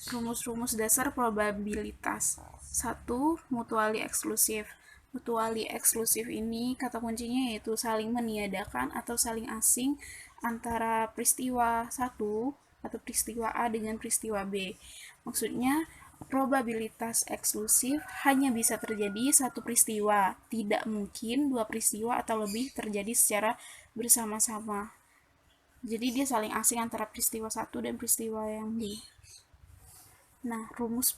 Rumus-rumus dasar probabilitas. 1. Mutually eksklusif. Mutually eksklusif ini kata kuncinya yaitu saling meniadakan atau saling asing antara peristiwa 1 atau peristiwa A dengan peristiwa B. Maksudnya, probabilitas eksklusif hanya bisa terjadi satu peristiwa. Tidak mungkin dua peristiwa atau lebih terjadi secara bersama-sama. Jadi dia saling asing antara peristiwa 1 dan peristiwa yang B. Nah, rumus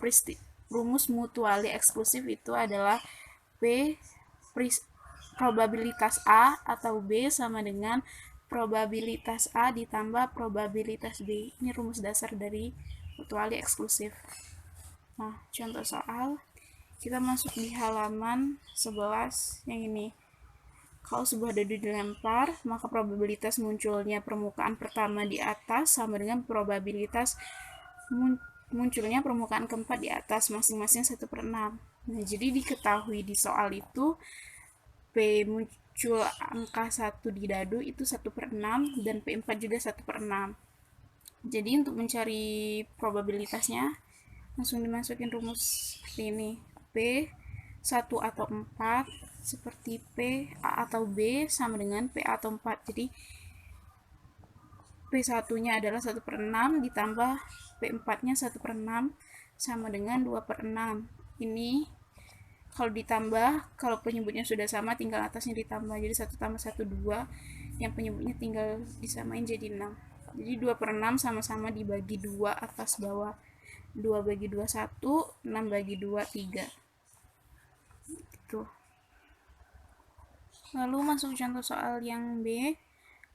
mutually eksklusif itu adalah P probabilitas A atau B sama dengan probabilitas A ditambah probabilitas B. Ini rumus dasar dari mutually eksklusif. Nah, contoh soal, kita masuk di halaman 11 yang ini. Kalau sebuah dadu dilempar, maka probabilitas munculnya permukaan pertama di atas sama dengan probabilitas munculnya permukaan keempat di atas, masing-masing 1/6. Nah, jadi diketahui di soal itu P muncul angka 1 di dadu itu 1/6 dan P4 juga 1/6. Jadi untuk mencari probabilitasnya langsung dimasukin rumus seperti ini. P 1 atau 4 seperti P A atau B sama dengan P atau 4. Jadi P1-nya adalah 1/6 ditambah P4-nya 1/6 sama dengan 2/6. Ini kalau ditambah, kalau penyebutnya sudah sama tinggal atasnya ditambah. Jadi 1 tambah 1 2, yang penyebutnya tinggal disamain jadi 6. Jadi 2/6 sama-sama dibagi 2 atas bawah. 2 bagi 2 1, 6 bagi 2 3. Gitu. Lalu masuk contoh soal yang B.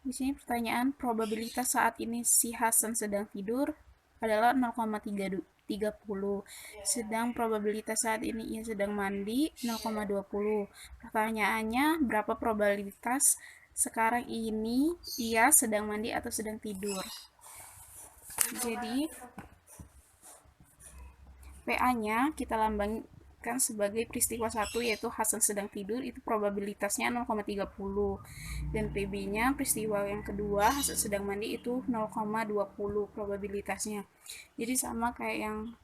Di sini pertanyaan, probabilitas saat ini si Hasan sedang tidur adalah 0,30. Sedang probabilitas saat ini ia sedang mandi 0,20. Pertanyaannya, berapa probabilitas sekarang ini ia sedang mandi atau sedang tidur? Jadi PA-nya kita lambangkan sebagai peristiwa 1 yaitu Hasan sedang tidur, itu probabilitasnya 0,30, dan PB-nya peristiwa yang kedua Hasan sedang mandi itu 0,20 probabilitasnya. Jadi sama kayak yang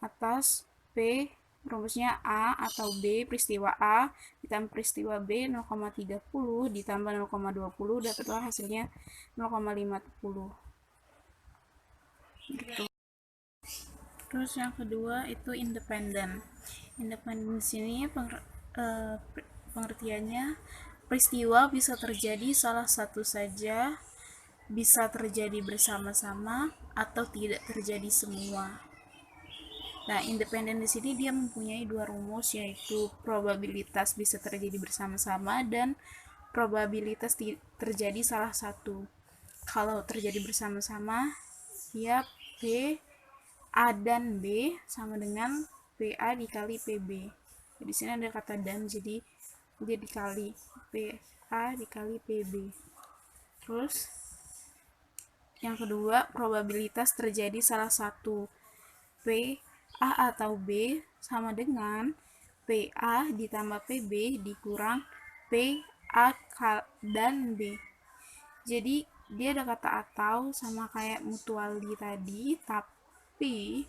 atas, P rumusnya A atau B peristiwa A ditambah peristiwa B 0,30 ditambah 0,20 dapatlah hasilnya 0,50 gitu. Terus yang kedua itu independen. Independen di sini pengertiannya peristiwa bisa terjadi salah satu saja, bisa terjadi bersama-sama atau tidak terjadi semua. Nah, independen di sini dia mempunyai dua rumus, yaitu probabilitas bisa terjadi bersama-sama dan probabilitas terjadi salah satu. Kalau terjadi bersama-sama, ya P A dan B sama dengan PA dikali PB. Di sini ada kata dan, jadi dia dikali PA dikali PB. Terus yang kedua, probabilitas terjadi salah satu. P A atau B sama dengan PA ditambah PB dikurang PA dan B. Jadi dia ada kata atau sama kayak mutually tadi, tapi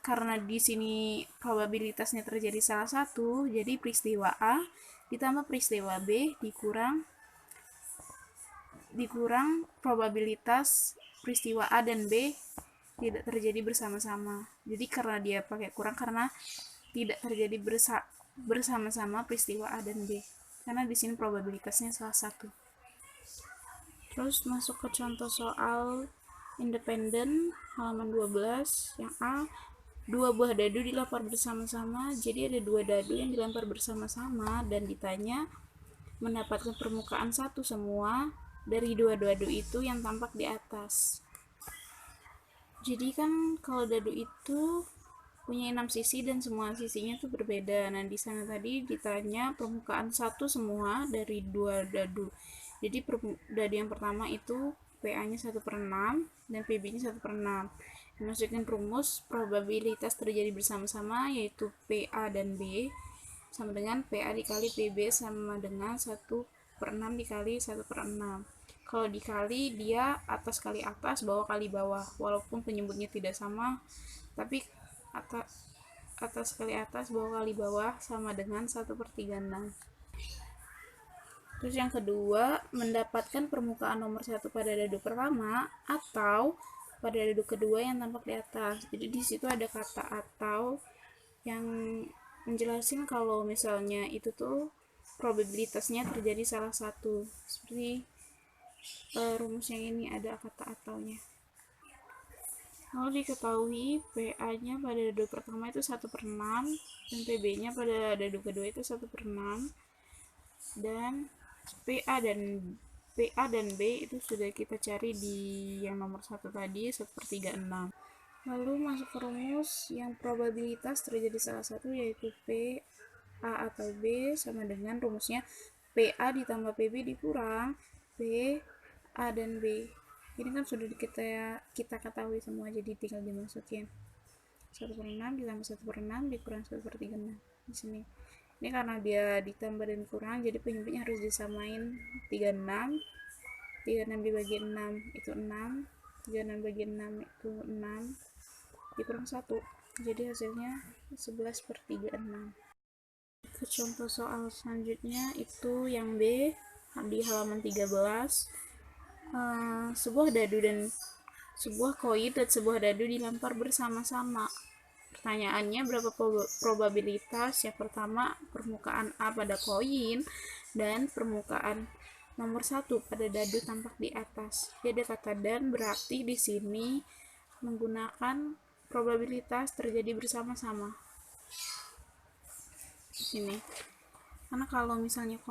karena di sini probabilitasnya terjadi salah satu, jadi peristiwa A ditambah peristiwa B dikurang probabilitas peristiwa A dan B tidak terjadi bersama-sama. Jadi karena dia pakai kurang karena tidak terjadi bersama-sama peristiwa A dan B. Karena di sini probabilitasnya salah satu. Terus masuk ke contoh soal independen halaman 12 yang A. Dua buah dadu dilempar bersama-sama. Jadi ada dua dadu yang dilempar bersama-sama dan ditanya mendapatkan permukaan satu semua dari dua dadu itu yang tampak di atas. Jadi kan kalau dadu itu punya 6 sisi dan semua sisinya tuh berbeda. Nah, di sana tadi ditanya permukaan satu semua dari dua dadu. Jadi dadu yang pertama itu PA-nya 1/6 dan PB-nya 1/6. Dimasukin rumus probabilitas terjadi bersama-sama yaitu PA dan B sama dengan PA dikali PB sama dengan 1/6 dikali 1/6. Kalau dikali dia atas kali atas, bawah kali bawah. Walaupun penyebutnya tidak sama, tapi atas kali atas, bawah kali bawah sama dengan 1/36. Terus yang kedua, mendapatkan permukaan nomor 1 pada dadu pertama atau pada dadu kedua yang tampak di atas. Jadi di situ ada kata atau yang menjelaskan kalau misalnya itu tuh probabilitasnya terjadi salah satu. Seperti rumus yang ini ada kata ataunya. Lalu diketahui PA-nya pada dadu pertama itu 1/6 dan PB-nya pada dadu kedua itu 1/6, dan PA dan B itu sudah kita cari di yang nomor 1 tadi, 1/36. Lalu masuk ke rumus yang probabilitas terjadi salah satu, yaitu P A atau B sama dengan rumusnya PA ditambah PB dikurang P A dan B. Ini kan sudah kita ketahui semua, jadi tinggal dimasukin 1/6 ditambah 1/6 dikurang 1/36 di sini. Ini karena dia ditambah dan kurang, jadi penyebutnya harus disamain. 36 dibagi 6 itu 6, 36 bagi 6 itu 6 dikurang 1, jadi hasilnya 11/36. Ke contoh soal selanjutnya itu yang B di halaman 13. Sebuah koin dan sebuah dadu dilempar bersama-sama. Pertanyaannya, berapa probabilitas? Yang pertama, permukaan A pada koin dan permukaan nomor 1 pada dadu tampak di atas. Jadi ada kata dan, berarti di sini menggunakan probabilitas terjadi bersama-sama. Di sini. Karena kalau misalnya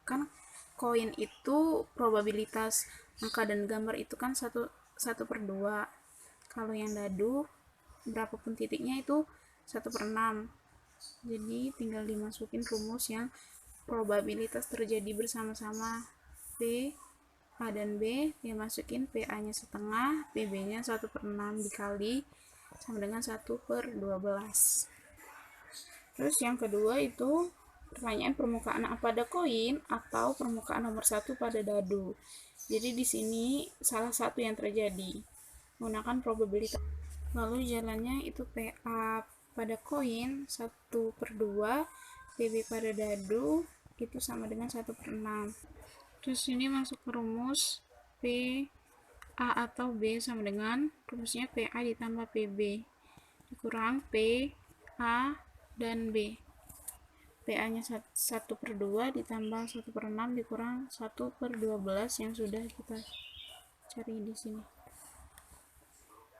kan koin itu probabilitas angka dan gambar itu kan 1/2. Kalau yang dadu berapapun titiknya itu 1/6. Jadi tinggal dimasukin rumus yang probabilitas terjadi bersama-sama. P A dan B dimasukin, PA nya setengah, PB nya 1/6 dikali sama dengan 1/12. Terus yang kedua itu pertanyaan permukaan A pada koin atau permukaan nomor 1 pada dadu. Jadi di sini salah satu yang terjadi menggunakan probabilitas. Lalu jalannya itu PA pada koin 1/2, PB pada dadu itu sama dengan 1/6. Terus ini masuk ke rumus P A atau B sama dengan rumusnya PA ditambah PB dikurang P A dan B. PA nya 1/2 ditambah 1/6 dikurang 1/12 yang sudah kita cari di sini.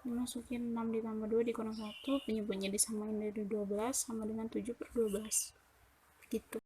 Dimasukin 6 ditambah 2 dikurang 1, penyebutnya disamain dari 12 sama dengan 7/12 gitu.